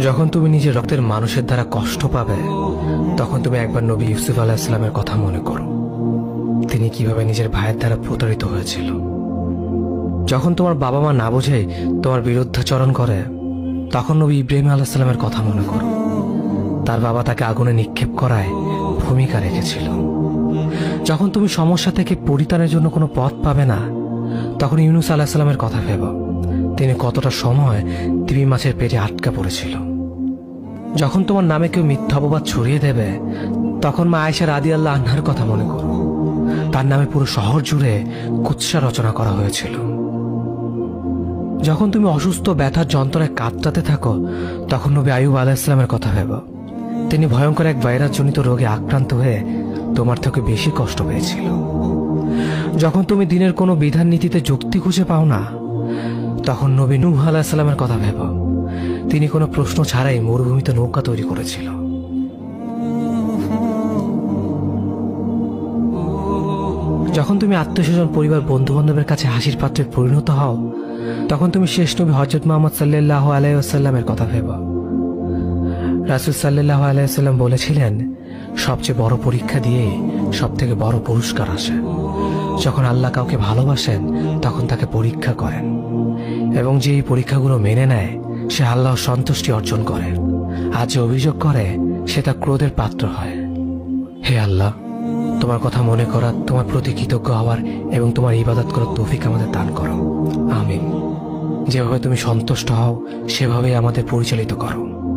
যখন তুমি নিজের রক্তের মানুষের দ্বারা কষ্ট পাবে, তখন তুমি একবার নবী ইউসুফ আলাইহিস সালামের কথা মনে করো। তিনি কিভাবে নিজের ভাইয়ের দ্বারা প্রতারিত হয়েছিল। যখন তোমার বাবা মা না বুঝে তোমার বিরুদ্ধাচরণ করে, তখন নবী ইব্রাহিম আলাইহিস সালামের কথা মনে করো। তার বাবা তাকে আগুনে নিক্ষেপ করায় ভূমিকা রেখেছিল। যখন তুমি সমস্যা থেকে পরিত্রাণের জন্য কোনো পথ পাবে না, তখন ইউনুস আলাইহিস সালামের কথা ভেবো। তিনি কতটা সময় তিমি মাছের পেটে আটকা পড়েছিল। যখন তোমার নামে কেউ মিথ্যা অপবাদ ছড়িয়ে দেবে, তখন মা আয়েশা রাদিয়াল্লাহু আনহার কথা মনে করো। তার নামে পুরো শহর জুড়ে কুৎসা রচনা করা হয়েছিল। যখন তুমি অসুস্থ ব্যথার যন্ত্রণায় কাতরাতে থাকো, তখন নবী আইয়ুব আলাইহিস সালামের কথা ভেবো। তিনি ভয়ঙ্কর এক ভাইরাসজনিত রোগে আক্রান্ত হয়ে তোমার থেকে বেশি কষ্ট পেয়েছিল। যখন তুমি দিনের কোনো বিধান নীতিতে যুক্তি খুঁজে পাও না, তখন নবী নূহ আলাইহিস সালামের কথা ভেবো। তিনি কোনো প্রশ্ন ছাড়াই মরুভূমিতে নৌকা তৈরি করেছিল। যখন তুমি আত্মীয়স্বজন, পরিবার, বন্ধু বান্ধবের কাছে হাসির পাত্রে পরিণত হও, তখন তুমি শেষ নবী হযরত মুহাম্মদ সাল্লাল্লাহু আলাইহি ওয়াসাল্লামের কথা ভেবো। রাসূল সাল্লাল্লাহু আলাইহি ওয়াসাল্লাম বলেছিলেন, সবচেয়ে বড় পরীক্ষা দিয়ে সব থেকে বড় পুরস্কার আসে। যখন আল্লাহ কাউকে ভালোবাসেন, তখন তাকে পরীক্ষা করেন, এবং যে এই পরীক্ষাগুলো মেনে নেয়, সে আল্লাহর সন্তুষ্টি অর্জন করে। আর যে অভিযোগ করে, সে তার ক্রোধের পাত্র হয়। হে আল্লাহ, তোমার কথা মনে করা, তোমার প্রতি কৃতজ্ঞ হওয়ার এবং তোমার ইবাদত করার তৌফিক আমাদের দান করো। আমিন। যেভাবে তুমি সন্তুষ্ট হও, সেভাবেই আমাদের পরিচালিত করো।